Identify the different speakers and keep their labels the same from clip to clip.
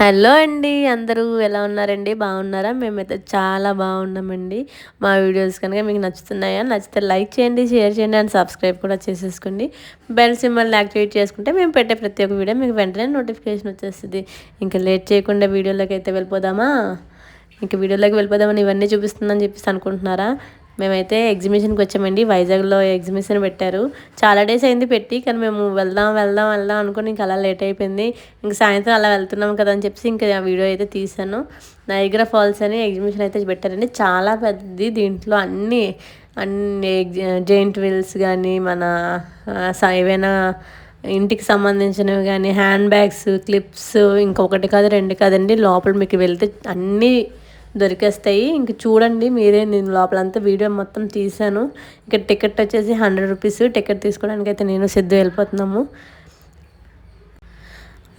Speaker 1: Hello అండి. అందరూ ఎలా ఉన్నారండి? బాగున్నారా? మేమైతే చాలా బాగున్నామండి. మా వీడియోస్ కనుక మీకు నచ్చుతున్నాయా? నచ్చితే లైక్ చేయండి, షేర్ చేయండి అండ్ సబ్స్క్రైబ్ కూడా చేసేసుకోండి. బెల్ సింబల్ని యాక్టివేట్ చేసుకుంటే మేము పెట్టే ప్రతి ఒక్క వీడియో మీకు వెంటనే నోటిఫికేషన్ వచ్చేస్తుంది. ఇంకా లేట్ చేయకుండా వీడియోలోకి అయితే వెళ్ళిపోదామా? ఇంక వీడియోలోకి వెళ్ళిపోదామని ఇవన్నీ చూపిస్తుందని చెప్పేసి అనుకుంటున్నారా? మేమైతే ఎగ్జిబిషన్కి వచ్చామండి. వైజాగ్లో ఎగ్జిబిషన్ పెట్టారు. చాలా డేస్ అయింది పెట్టి, కానీ మేము వెళ్దాం వెళ్దాం వెళ్దాం అనుకుని ఇంక అలా లేట్ అయిపోయింది. ఇంక సాయంత్రం అలా వెళ్తున్నాం కదా అని చెప్పేసి ఇంకా ఆ వీడియో అయితే తీసాను. నయాగరా ఫాల్స్ అని ఎగ్జిబిషన్ అయితే పెట్టారండి. చాలా పెద్దది. దీంట్లో అన్ని జెయింట్ వీల్స్ కానీ మన ఏవైనా ఇంటికి సంబంధించినవి కానీ హ్యాండ్ బ్యాగ్స్, క్లిప్స్, ఇంకొకటి కాదు రెండు కాదండి, లోపల మీకు వెళ్తే అన్నీ దొరికేస్తాయి. ఇంక చూడండి మీరే. నేను లోపలంతా వీడియో మొత్తం తీసాను. ఇక్కడ టికెట్ వచ్చేసి 100 రూపీస్. టికెట్ తీసుకోవడానికి అయితే నేను సిద్ధు వెళ్ళిపోతున్నాము.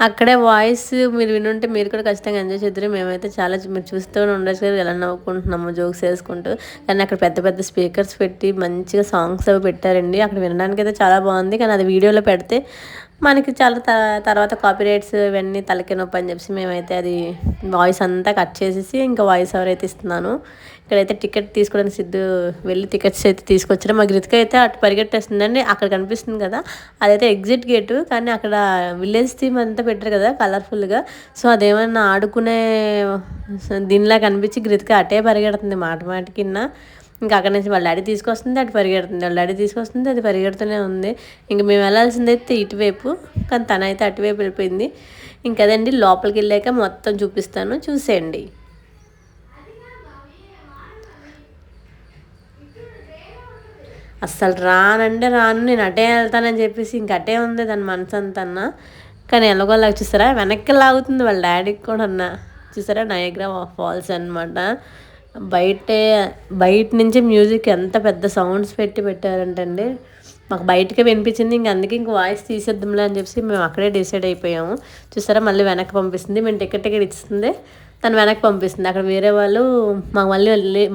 Speaker 1: అక్కడే వాయిస్ మీరు వినుంటే మీరు కూడా ఖచ్చితంగా ఎంజాయ్ చేద్దరు. మేమైతే చాలా మీరు చూస్తూ ఉండొచ్చు కదా ఎలా నవ్వుకుంటున్నాము జోక్స్ వేసుకుంటూ. కానీ అక్కడ పెద్ద పెద్ద స్పీకర్స్ పెట్టి మంచిగా సాంగ్స్ అవి పెట్టారండి. అక్కడ వినడానికి అయితే చాలా బాగుంది. కానీ అది వీడియోలో పెడితే మనకి చాలా తర్వాత కాపీరైట్స్ ఇవన్నీ తలకి నొప్పి అని చెప్పి మేమైతే అది వాయిస్ అంతా కట్ చేసేసి ఇంకా వాయిస్ ఎవరైతే ఇస్తున్నాను. ఇక్కడైతే టికెట్ తీసుకోవడానికి సిద్ధు వెళ్ళి టికెట్స్ అయితే తీసుకొచ్చారు. మా గృతిక అయితే అటు పరిగెట్టేస్తుందండి. అక్కడ కనిపిస్తుంది కదా, అదైతే ఎగ్జిట్ గేటు. కానీ అక్కడ విలేజ్ థీమ్ అంతా పెట్టారు కదా కలర్ఫుల్గా. సో అదేమన్నా ఆడుకునే దీనిలా కనిపించి గృతిక అటే పరిగెడుతుంది మాట మాటికిన్నా. ఇంకా అక్కడి నుంచి వాళ్ళ డాడీ తీసుకొస్తుంది, అటు పరిగెడుతుంది, వాళ్ళ డాడీ తీసుకొస్తుంది, అది పరిగెడుతూనే ఉంది. ఇంక మేము వెళ్ళాల్సింది అయితే ఇటువైపు, కానీ తనైతే అటువైపు వెళ్ళిపోయింది. ఇంకదండి లోపలికి వెళ్ళాక మొత్తం చూపిస్తాను, చూసేయండి. అస్సలు రానంటే రాను, నేను అటే వెళ్తానని చెప్పేసి ఇంక అటే ఉంది దాని మనసు అంతన్నా. కానీ ఎలాగోలాగా చూసారా వెనక్కి లాగుతుంది వాళ్ళ డాడీకి కూడా అన్న. చూసారా నయాగరా ఫాల్స్ అనమాట. బయట నుంచి మ్యూజిక్ ఎంత పెద్ద సౌండ్స్ పెట్టారంటండి. మాకు బయటకే వినిపించింది. అందుకే ఇంక వాయిస్ తీసేద్దాంలే అని చెప్పి మేము అక్కడే డిసైడ్ అయిపోయాము. చూసారా మళ్ళీ వెనక్కి పంపిస్తుంది. మేము టికెట్ ఇస్తుంది, తను వెనక్కి పంపిస్తుంది. అక్కడ వేరే వాళ్ళు మాకు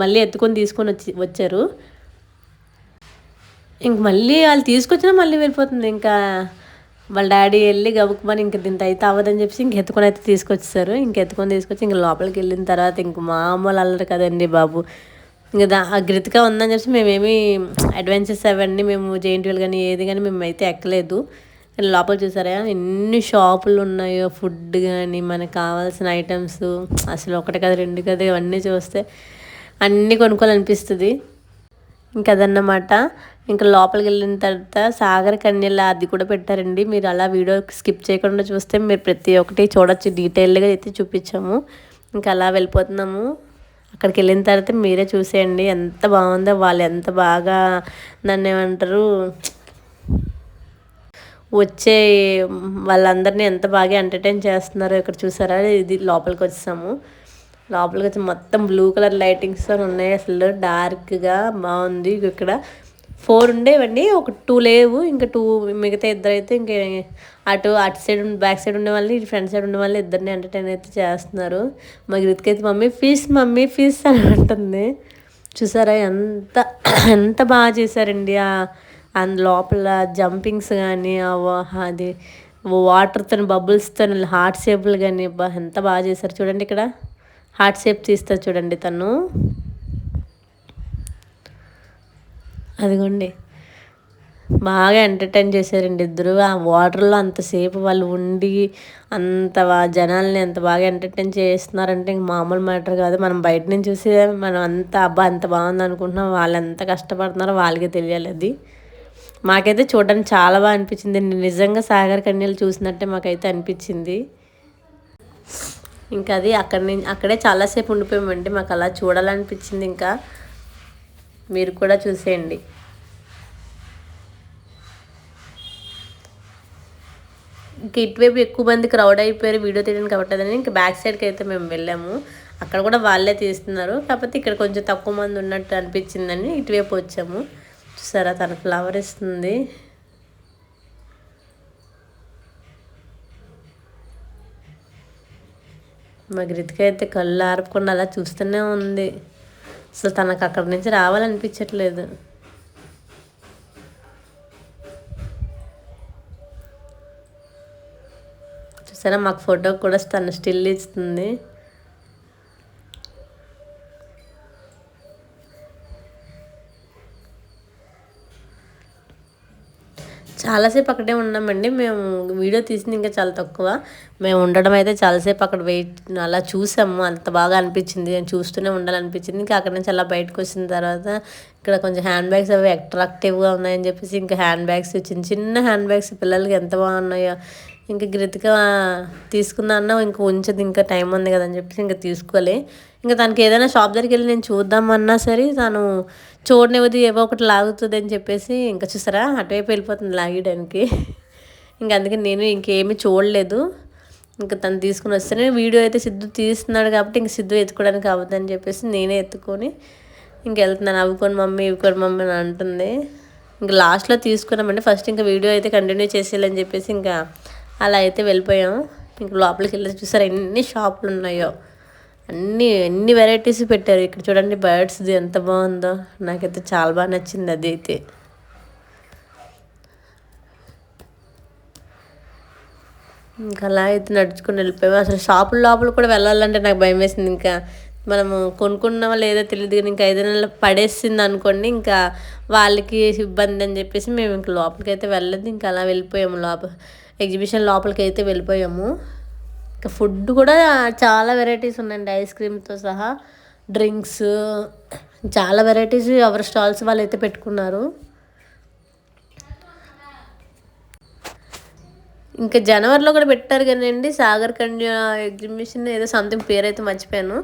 Speaker 1: మళ్ళీ ఎత్తుకొని తీసుకొని వచ్చారు. ఇంక మళ్ళీ వాళ్ళు తీసుకొచ్చినా మళ్ళీ వెళ్ళిపోతుంది. ఇంకా వాళ్ళ డాడీ వెళ్ళి గబుక్కుమని ఇంక దీంతో అయితే అవ్వదని చెప్పి ఇంక ఎత్తుకొని అయితే తీసుకొచ్చేసారు. ఇంక ఎత్తుకొని తీసుకొచ్చి ఇంక లోపలికి వెళ్ళిన తర్వాత ఇంక మామూలు అల్లరు కదండి బాబు. ఇంకా ఆ గృతిక ఉందని చెప్పి మేమేమి అడ్వెంచర్స్ అవన్నీ మేము జెయింట్ వీల్ కానీ ఏది కానీ మేము అయితే ఎక్కలేదు. కానీ లోపల చూసారా ఎన్ని షాపులు ఉన్నాయో, ఫుడ్ కానీ మనకు కావాల్సిన ఐటమ్స్ అసలు ఒకటి కదా రెండు కదా ఇవన్నీ చూస్తే అన్నీ కొనుక్కోవాలనిపిస్తుంది. ఇంకా అదన్నమాట. ఇంకా లోపలికి వెళ్ళిన తర్వాత సాగర కన్యల అది కూడా పెట్టారండి. మీరు అలా వీడియో స్కిప్ చేయకుండా చూస్తే మీరు ప్రతి ఒక్కటి చూడొచ్చు. డీటెయిల్గా అయితే చూపించాము. ఇంకా అలా వెళ్ళిపోతున్నాము. అక్కడికి వెళ్ళిన తర్వాత మీరే చూసేయండి ఎంత బాగుందో. వాళ్ళు ఎంత బాగా దాన్ని ఏమంటారు వచ్చే వాళ్ళందరినీ ఎంత బాగా ఎంటర్టైన్ చేస్తున్నారో ఇక్కడ చూసారా. ఇది లోపలికి వచ్చాము. లోపలికి వచ్చి మొత్తం బ్లూ కలర్ లైటింగ్స్తో ఉన్నాయి. అసలు డార్క్గా బాగుంది. ఇక్కడ 4 ఉండేవండి, ఒక 2 లేవు. ఇంకా 2 మిగతా ఇద్దరు అయితే ఇంక అటు సైడ్ బ్యాక్ సైడ్ ఉండే వాళ్ళు, ఇటు ఫ్రంట్ సైడ్ ఉండే వాళ్ళు ఇద్దరిని ఎంటర్టైన్ అయితే చేస్తున్నారు. మా గృతికైతే మమ్మీ ఫిష్ అని అంటుంది. చూసారా ఎంత ఎంత బాగా చేశారండి. లోపల జంపింగ్స్ కానీ అది వాటర్తో బబుల్స్తో హార్ట్ షేపులు కానీ ఎంత బాగా చేశారు చూడండి. ఇక్కడ హార్ట్ షేప్ తీస్తారు చూడండి తను. అదిగోండి బాగా ఎంటర్టైన్ చేశారండి ఇద్దరు. ఆ వాటర్లో అంతసేపు వాళ్ళు ఉండి అంత జనాల్ని ఎంత బాగా ఎంటర్టైన్ చేస్తున్నారంటే ఇంక మామూలు మ్యాటర్ కాదు. మనం బయట నుంచి చూసి మనం అంత అంత బాగుంది అనుకుంటున్నాం. వాళ్ళు ఎంత కష్టపడుతున్నారో వాళ్ళకే తెలియాలి. అది మాకైతే చూడడానికి చాలా బాగా అనిపించింది. నిజంగా సాగర్ కన్యలు చూసినట్టే మాకైతే అనిపించింది. ఇంకా అది అక్కడే చాలాసేపు ఉండిపోయామండి. మాకు అలా చూడాలనిపించింది. ఇంకా మీరు కూడా చూసేయండి. ఇంక ఇటువైపు ఎక్కువ మంది క్రౌడ్ అయిపోయారు వీడియో తీయడానికి అవ్వట్లేదని ఇంకా బ్యాక్ సైడ్కి అయితే మేము వెళ్ళాము. అక్కడ కూడా వాళ్ళే తీస్తున్నారు, కాకపోతే ఇక్కడ కొంచెం తక్కువ మంది ఉన్నట్టు అనిపించిందని ఇటువైపు వచ్చాము. చూసారా తన ఫ్లవర్ ఇస్తుంది. మా గృతిక అయితే కళ్ళు ఆర్పకుండా అలా చూస్తూనే ఉంది. అసలు తనకు అక్కడి నుంచి రావాలనిపించట్లేదు. చూసారా మాకు ఫోటో కూడా తను స్టిల్ ఇస్తుంది. చాలాసేపు అక్కడే ఉన్నామండి. మేము వీడియో తీసింది ఇంకా చాలా తక్కువ. మేము ఉండడం అయితే చాలాసేపు అక్కడ వెయిట్ అలా చూసాము. అంత బాగా అనిపించింది, నేను చూస్తూనే ఉండాలనిపించింది. ఇంకా అక్కడ నుంచి అలా బయటకు వచ్చిన తర్వాత ఇక్కడ కొంచెం హ్యాండ్ బ్యాగ్స్ అవి అట్రాక్టివ్గా ఉన్నాయని చెప్పేసి ఇంకా హ్యాండ్ బ్యాగ్స్ చిన్న చిన్న హ్యాండ్ బ్యాగ్స్ పిల్లలకి ఎంత బాగున్నాయో. ఇంకా గృతిక తీసుకుందా అన్న ఇంకా ఉంచదు, ఇంకా టైం ఉంది కదని చెప్పేసి ఇంకా తీసుకోలే. ఇంకా తనకి ఏదైనా షాప్ దగ్గరికి వెళ్ళి నేను చూద్దామన్నా సరే తను చూడనివ్వదు, ఏవో ఒకటి లాగుతుంది అని చెప్పేసి ఇంకా చూసారా అటువైపు వెళ్ళిపోతుంది లాగడానికి. ఇంకా అందుకని నేను ఇంకేమీ చూడలేదు. ఇంకా తను తీసుకుని వస్తేనే వీడియో అయితే సిద్ధు తీస్తున్నాడు కాబట్టి ఇంక సిద్ధు ఎత్తుకోవడానికి అవ్వదని చెప్పేసి నేనే ఎత్తుకొని ఇంక వెళ్తున్నాను. అవ్వుకొని మమ్మీ ఇవ్వుకొని మమ్మీ అని అంటుంది. ఇంకా లాస్ట్లో తీసుకున్నామండి. ఫస్ట్ ఇంకా వీడియో అయితే కంటిన్యూ చేసేయాలని చెప్పేసి ఇంకా అలా అయితే వెళ్ళిపోయాం. ఇంక లోపలికి వెళ్ళి చూసారా ఎన్ని షాపులు ఉన్నాయో, ఎన్ని వెరైటీస్ పెట్టారు. ఇక్కడ చూడండి బర్డ్స్ది ఎంత బాగుందో, నాకైతే చాలా బాగా నచ్చింది అది అయితే. ఇంకా అలా అయితే నడుచుకుని వెళ్ళిపోయాము. అసలు షాపుల లోపల కూడా వెళ్ళాలంటే నాకు భయం వేసింది. ఇంకా మనము కొనుక్కున్నామో లేదో తెలియదు కానీ ఇంకా ఏదైనా పడేసింది అనుకోండి ఇంకా వాళ్ళకి ఇబ్బంది అని చెప్పేసి మేము ఇంకా లోపలికి అయితే వెళ్ళలేదు. ఇంకా అలా వెళ్ళిపోయాము ఎగ్జిబిషన్ లోపలికి అయితే వెళ్ళిపోయాము. ఇంకా ఫుడ్ కూడా చాలా వెరైటీస్ ఉన్నాయండి, ఐస్ క్రీమ్తో సహా డ్రింక్స్ చాలా వెరైటీస్ ఎవరి స్టాల్స్ వాళ్ళు అయితే పెట్టుకున్నారు. ఇంకా జనవరిలో కూడా పెట్టారు కానివ్వండి సాగర్ కన్యా ఎగ్జిబిషన్ ఏదో సంథింగ్ పేరు అయితే మర్చిపోయాను.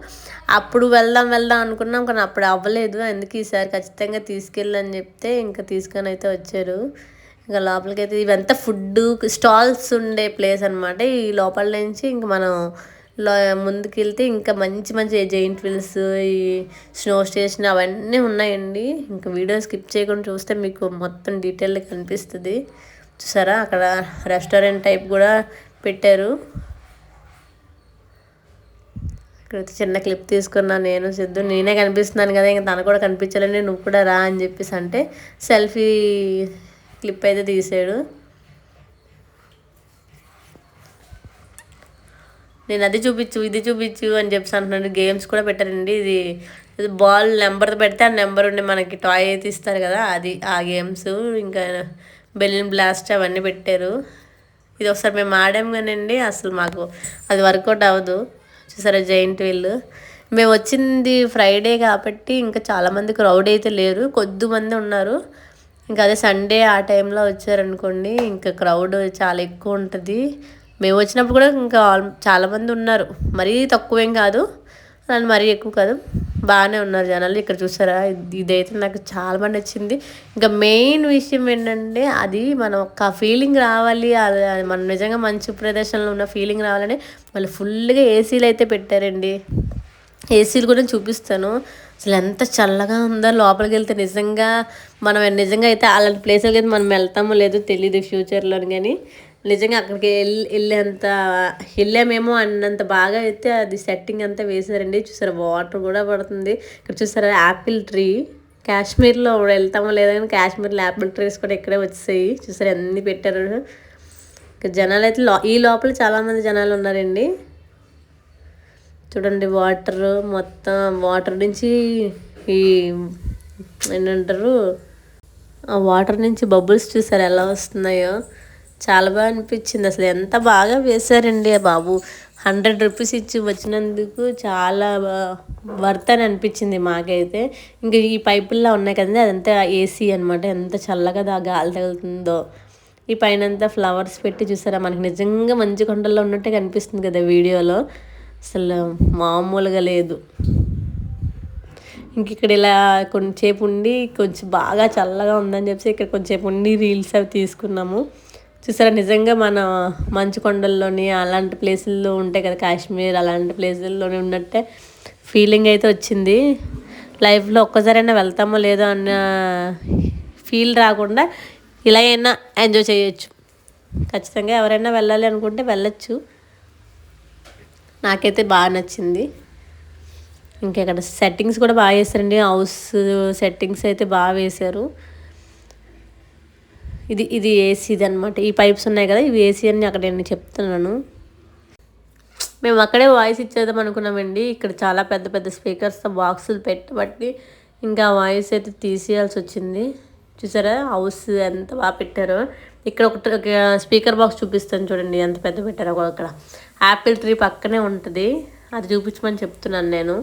Speaker 1: అప్పుడు వెళ్దాం అనుకున్నాం కానీ అప్పుడు అవ్వలేదు. అందుకే ఈసారి ఖచ్చితంగా తీసుకెళ్ళని చెప్తే ఇంకా తీసుకొని అయితే వచ్చారు. ఇంకా లోపలికి అయితే ఇవంతా ఫుడ్ స్టాల్స్ ఉండే ప్లేస్ అనమాట. ఈ లోపల నుంచి ఇంక మనం ముందుకు వెళ్తే ఇంకా మంచి మంచి జైంట్ వీల్స్, ఈ స్నో స్టేషన్ అవన్నీ ఉన్నాయండి. ఇంకా వీడియో స్కిప్ చేయకుండా చూస్తే మీకు మొత్తం డీటెయిల్గా కనిపిస్తుంది. చూసారా అక్కడ రెస్టారెంట్ టైప్ కూడా పెట్టారు. ఇక్కడైతే చిన్న క్లిప్ తీసుకున్నాను నేను సిద్ధు. నేనే కనిపిస్తున్నాను కదా ఇంకా తను కూడా కనిపించాలండి, నువ్వు కూడా రా అని చెప్పేసి అంటే సెల్ఫీ క్లిప్ అయితే తీసాడు. నేను అది చూపించు ఇది చూపించు అని చెప్పేసి అంటున్నాను. గేమ్స్ కూడా పెట్టారండి. ఇది బాల్ నెంబర్ పెడితే ఆ నెంబర్ ఉండి మనకి టాయ్ అయితే ఇస్తారు కదా, అది ఆ గేమ్స్. ఇంకా బెలూన్ బ్లాస్ట్ అవన్నీ పెట్టారు. ఇది ఒకసారి మేము ఆడాము కానండి అసలు మాకు అది వర్కౌట్ అవ్వదు. చూసారా జైంట్ వీల్. మేము వచ్చింది ఫ్రైడే కాబట్టి ఇంకా చాలామంది క్రౌడ్ అయితే లేరు, కొద్దిమంది ఉన్నారు. ఇంకా అదే సండే ఆ టైంలో వచ్చారనుకోండి ఇంకా క్రౌడ్ చాలా ఎక్కువ ఉంటుంది. మేము వచ్చినప్పుడు కూడా ఇంకా చాలామంది ఉన్నారు, మరీ తక్కువేం కాదు కానీ మరీ ఎక్కువ కాదు, బాగానే ఉన్నారు జనాలు. ఇక్కడ చూసారా ఇదైతే నాకు చాలా బాగా నచ్చింది. ఇంకా మెయిన్ విషయం ఏంటంటే అది మనం ఒక ఫీలింగ్ రావాలి, అది మనం నిజంగా మంచి ప్రదేశంలో ఉన్న ఫీలింగ్ రావాలని వాళ్ళు ఫుల్గా ఏసీలు అయితే పెట్టారండి. ఏసీలు కూడా చూపిస్తాను. అసలు ఎంత చల్లగా ఉందో లోపలికి వెళ్తే. మనం నిజంగా అయితే అలాంటి ప్లేసులకి అయితే మనం వెళ్తామో లేదో తెలియదు ఫ్యూచర్లో, కానీ నిజంగా అక్కడికి వెళ్ళామేమో అన్నంత బాగా అయితే అది సెట్టింగ్ అంతా వేసారండి. చూసారా వాటర్ కూడా పడుతుంది. ఇక్కడ చూసారా యాపిల్ ట్రీ, కాశ్మీర్లో వెళ్తామో లేదో కానీ కాశ్మీర్లో యాపిల్ ట్రీస్ కూడా ఇక్కడే వచ్చాయి. చూసారా అన్నీ పెట్టారు. ఇంకా జనాలు అయితే ఈ లోపల చాలామంది జనాలు ఉన్నారండి. చూడండి వాటర్ మొత్తం, వాటర్ నుంచి ఈ ఏంటంటారు ఆ వాటర్ నుంచి బబుల్స్ చూసారు ఎలా వస్తున్నాయో, చాలా బాగా అనిపించింది. అసలు ఎంత బాగా వేశారండి బాబు. 100 రూపీస్ ఇచ్చి వచ్చినందుకు చాలా వర్త్ అని అనిపించింది మాకైతే. ఇంకా ఈ పైపుల్లో ఉన్నాయి కదండి అదంతా ఏసీ అనమాట. ఎంత చల్లగా గాలి తగులుతుందో. ఈ పైన అంతా ఫ్లవర్స్ పెట్టి చూసారా మనకి నిజంగా మంచు కొండల్లో ఉన్నట్టే కనిపిస్తుంది కదా వీడియోలో. అసలు మామూలుగా లేదు. ఇంక ఇక్కడ ఇలా కొంచెంసేపు ఉండి కొంచెం బాగా చల్లగా ఉందని చెప్పేసి ఇక్కడ కొంచెంసేపు ఉండి రీల్స్ అవి తీసుకున్నాము. చూసారా నిజంగా మన మంచు కొండల్లోని అలాంటి ప్లేసుల్లో ఉంటాయి కదా కాశ్మీర్, అలాంటి ప్లేసుల్లోనే ఉన్నట్టే ఫీలింగ్ అయితే వచ్చింది. లైఫ్లో ఒక్కసారైనా వెళ్తామో లేదో అన్న ఫీల్ రాకుండా ఇలా అయినా ఎంజాయ్ చేయొచ్చు. ఖచ్చితంగా ఎవరైనా వెళ్ళాలి అనుకుంటే వెళ్ళొచ్చు. నాకైతే బాగా నచ్చింది. ఇంకా ఇక్కడ సెట్టింగ్స్ కూడా బాగా వేశారండి. హౌస్ సెట్టింగ్స్ అయితే బాగా వేశారు. ఇది ఏసీది అనమాట. ఈ పైప్స్ ఉన్నాయి కదా ఇవి ఏసీ అని అక్కడ నేను చెప్తున్నాను. మేము అక్కడే వాయిస్ ఇచ్చేద్దాం అనుకున్నామండి. ఇక్కడ చాలా పెద్ద పెద్ద స్పీకర్స్తో బాక్సులు పెట్టబట్టి ఇంకా వాయిస్ అయితే తీసేయాల్సి వచ్చింది. చూసారా హౌస్ ఎంత బాగా పెట్టారో. ఇక్కడ ఒక స్పీకర్ బాక్స్ చూపిస్తాను చూడండి ఎంత పెద్ద పెట్టారో. అక్కడ యాపిల్ ట్రీ పక్కనే ఉంటుంది, అది చూపించమని చెప్తున్నాను నేను.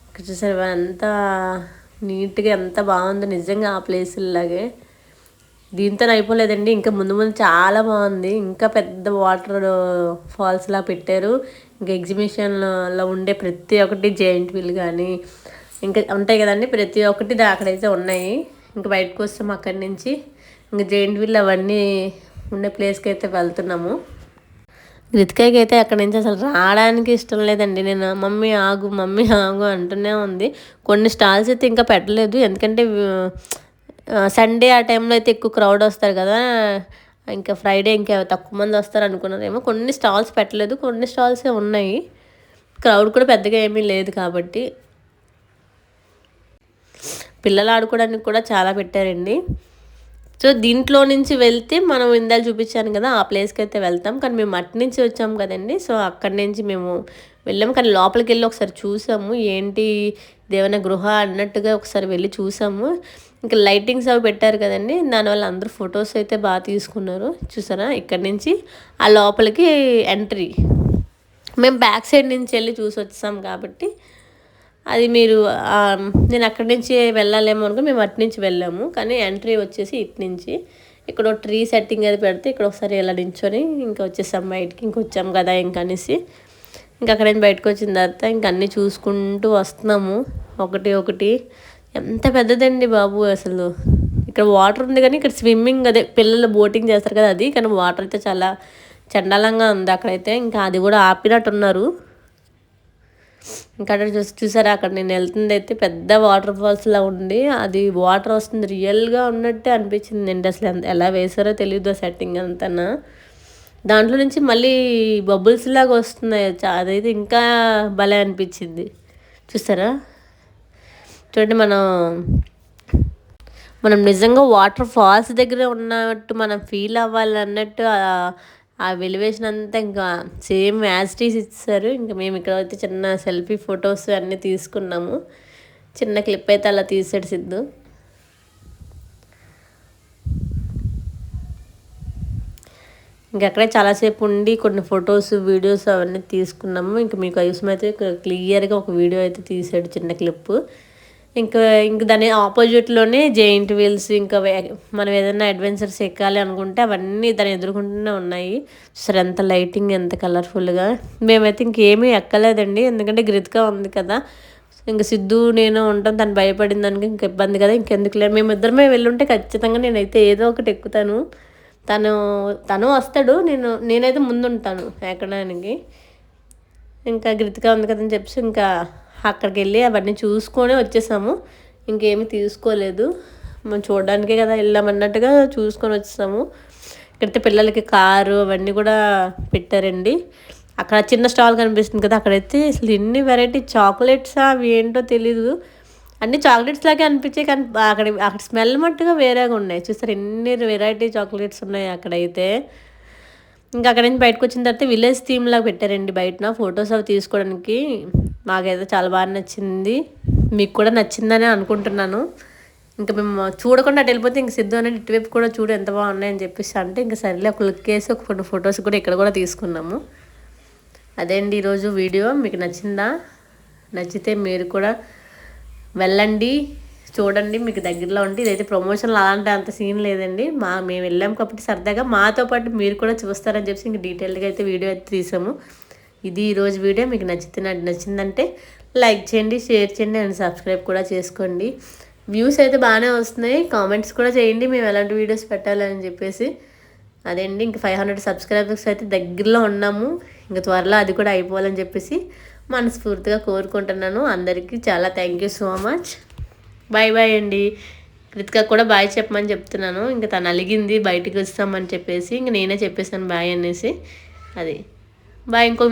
Speaker 1: ఇక్కడ చూసారా ఎంత నీట్గా ఎంత బాగుందో నిజంగా ఆ ప్లేసులాగే. దీంతో అయిపోలేదండి, ఇంకా ముందు ముందు చాలా బాగుంది. ఇంకా పెద్ద వాటర్ ఫాల్స్లా పెట్టారు. ఇంకా ఎగ్జిబిషన్లో ఉండే ప్రతి ఒక్కటి జైంట్ వీల్ కానీ ఇంకా ఉంటాయి కదండి, ప్రతి ఒక్కటి అక్కడైతే ఉన్నాయి. ఇంకా బయటకు వస్తాం అక్కడి నుంచి. ఇంకా జైంట్ వీల్ అవన్నీ ఉండే ప్లేస్కి అయితే వెళ్తున్నాము. రితికాయకి అయితే అక్కడి నుంచి అసలు రావడానికి ఇష్టం లేదండి. నేను మమ్మీ ఆగు మమ్మీ ఆగు అంటూనే ఉంది. కొన్ని స్టాల్స్ అయితే ఇంకా పెట్టలేదు, ఎందుకంటే సండే ఆ టైంలో అయితే ఎక్కువ క్రౌడ్ వస్తారు కదా. ఇంకా ఫ్రైడే ఇంకా తక్కువ మంది వస్తారు అనుకున్నారేమో. కొన్ని స్టాల్స్ పెట్టలేదు, కొన్ని స్టాల్సే ఉన్నాయి. క్రౌడ్ కూడా పెద్దగా ఏమీ లేదు కాబట్టి. పిల్లలు ఆడుకోవడానికి కూడా చాలా పెట్టారండి. సో దీంట్లో నుంచి వెళ్తే మనం ఇందాక చూపించాను కదా ఆ ప్లేస్కి అయితే వెళ్తాం. కానీ మేము అటు నుంచి వచ్చాము కదండి, సో అక్కడి నుంచి మేము వెళ్ళాము. కానీ లోపలికి వెళ్ళి ఒకసారి చూసాము, ఏంటి దేవన గృహ అన్నట్టుగా ఒకసారి వెళ్ళి చూసాము. ఇంకా లైటింగ్స్ అవి పెట్టారు కదండి, దానివల్ల అందరూ ఫొటోస్ అయితే బాగా తీసుకున్నారు. చూసారా ఇక్కడి నుంచి ఆ లోపలికి ఎంట్రీ. మేము బ్యాక్ సైడ్ నుంచి వెళ్ళి చూసి వచ్చాం కాబట్టి అది మీరు నేను అక్కడి నుంచి వెళ్ళాలేమో అనుకో మేము అటు నుంచి వెళ్ళాము. కానీ ఎంట్రీ వచ్చేసి ఇటు నుంచి. ఇక్కడ ట్రీ సెట్టింగ్ అది పెడితే ఇక్కడ ఒకసారి ఇలా నించొని ఇంకా వచ్చేసాం బయటికి. ఇంకొచ్చాం కదా ఇంకా అనేసి ఇంకా అక్కడ నుంచి బయటకు వచ్చిన తర్వాత ఇంక అన్నీ చూసుకుంటూ వస్తున్నాము ఒకటి ఒకటి. ఎంత పెద్దదండి బాబు అసలు. ఇక్కడ వాటర్ ఉంది కానీ ఇక్కడ స్విమ్మింగ్ అదే పిల్లలు బోటింగ్ చేస్తారు కదా అది, కానీ వాటర్ అయితే చాలా చండాలంగా ఉంది అక్కడైతే. ఇంకా అది కూడా ఆపినట్టున్నారు. ఇంకా అక్కడ చూసారా అక్కడ నేను వెళ్తుంది అయితే పెద్ద వాటర్ ఫాల్స్లా ఉండి అది వాటర్ వస్తుంది, రియల్గా ఉన్నట్టే అనిపించింది అండి. అసలు ఎలా వేసారో తెలియదు ఆ సెట్టింగ్ అంతా. దాంట్లో నుంచి మళ్ళీ బబుల్స్ లాగా వస్తున్నాయి, అదైతే ఇంకా భలే అనిపించింది. చూసారా చూడండి, మనం నిజంగా వాటర్ ఫాల్స్ దగ్గర ఉన్నట్టు మనం ఫీల్ అవ్వాలి అన్నట్టు ఆ వెలివేషన్ అంతా ఇంకా సేమ్ యాజిటీస్ ఇచ్చారు. ఇంకా మేము ఇక్కడ అయితే చిన్న సెల్ఫీ ఫొటోస్ అన్నీ తీసుకున్నాము. చిన్న క్లిప్ అయితే అలా తీసాడు సిద్ధు. ఇంకా అక్కడే చాలాసేపు ఉండి కొన్ని ఫొటోస్ వీడియోస్ అవన్నీ తీసుకున్నాము. ఇంకా మీకు అవసరం అయితే క్లియర్గా ఒక వీడియో అయితే తీసాడు చిన్న క్లిప్. ఇంకా దాని ఆపోజిట్లోనే జైంట్ వీల్స్, ఇంకా మనం ఏదైనా అడ్వెంచర్స్ ఎక్కాలి అనుకుంటే అవన్నీ దాని ఎదుర్కొంటూనే ఉన్నాయి. సరే ఎంత లైటింగ్ ఎంత కలర్ఫుల్గా. మేమైతే ఇంకేమీ ఎక్కలేదండి, ఎందుకంటే గ్రితిక ఉంది కదా. ఇంకా సిద్ధు నేను ఉంటాం, తను భయపడిన దానికి ఇంక ఇబ్బంది కదా, ఇంకెందుకు లేదు. మేమిద్దరమే వెళ్ళుంటే ఖచ్చితంగా నేనైతే ఏదో ఒకటి ఎక్కుతాను. తను వస్తాడు, నేనైతే ముందుంటాను ఎక్కడానికి. ఇంకా గ్రితిక ఉంది కదని చెప్పేసి ఇంకా అక్కడికి వెళ్ళి అవన్నీ చూసుకొని వచ్చేసాము. ఇంకేమీ తీసుకోలేదు, మనం చూడడానికే కదా వెళ్ళామన్నట్టుగా చూసుకొని వచ్చేసాము. ఇక్కడైతే పిల్లలకి కారు అవన్నీ కూడా పెట్టారండి. అక్కడ చిన్న స్టాల్ కనిపిస్తుంది కదా, అక్కడైతే అసలు ఎన్ని వెరైటీ చాక్లెట్స్ అవి ఏంటో తెలీదు, అన్ని చాక్లెట్స్ లాగే అనిపించాయి. కానీ అక్కడ స్మెల్ మట్టుగా వేరేగా ఉన్నాయి. చూస్తారు ఎన్ని వెరైటీ చాక్లెట్స్ ఉన్నాయి అక్కడైతే. ఇంకా అక్కడ నుంచి బయటకు వచ్చిన తర్వాత విలేజ్ థీమ్ లాగా పెట్టారండి బయటన ఫొటోస్ అవి తీసుకోవడానికి. మాకైతే చాలా బాగా నచ్చింది, మీకు కూడా నచ్చిందని అనుకుంటున్నాను. ఇంకా మేము చూడకుండా అటు వెళ్ళిపోతే ఇంక సిద్ధు అనేది ఇటువైపు కూడా చూడు ఎంత బాగున్నాయని చెప్పేసి అంటే ఇంకా సరేలే ఒక లుక్ వేసి ఒక ఫొటోస్ కూడా ఇక్కడ కూడా తీసుకున్నాము. అదే అండి ఈరోజు వీడియో. మీకు నచ్చిందా? నచ్చితే మీరు కూడా వెళ్ళండి, చూడండి, మీకు దగ్గరలో ఉంటే. ఇదైతే ప్రమోషన్లు అలాంటి అంత సీన్ లేదండి, మేము వెళ్ళాము కాబట్టి సరదాగా మాతో పాటు మీరు కూడా చూస్తారని చెప్పి ఇంక డీటెయిల్గా అయితే వీడియో అయితే తీసాము. ఇది ఈరోజు వీడియో. మీకు నచ్చిందంటే లైక్ చేయండి, షేర్ చేయండి అండ్ సబ్స్క్రైబ్ కూడా చేసుకోండి. వ్యూస్ అయితే బాగానే వస్తున్నాయి, కామెంట్స్ కూడా చేయండి మేము ఎలాంటి వీడియోస్ పెట్టాలని చెప్పేసి. అదేండి ఇంక 500 సబ్స్క్రైబర్స్ అయితే దగ్గరలో ఉన్నాము. ఇంక త్వరలో అది కూడా అయిపోవాలని చెప్పేసి మనస్ఫూర్తిగా కోరుకుంటున్నాను. అందరికీ చాలా thank you so much. Bye bye అండి. కృతిక కూడా బాయ్ చెప్పమని చెప్తున్నాను. ఇంకా తను అలిగింది బయటికి వస్తామని చెప్పేసి ఇంక నేనే చెప్పేసాను బాయ్ అనేసి. అది బాయ్. ఇంకో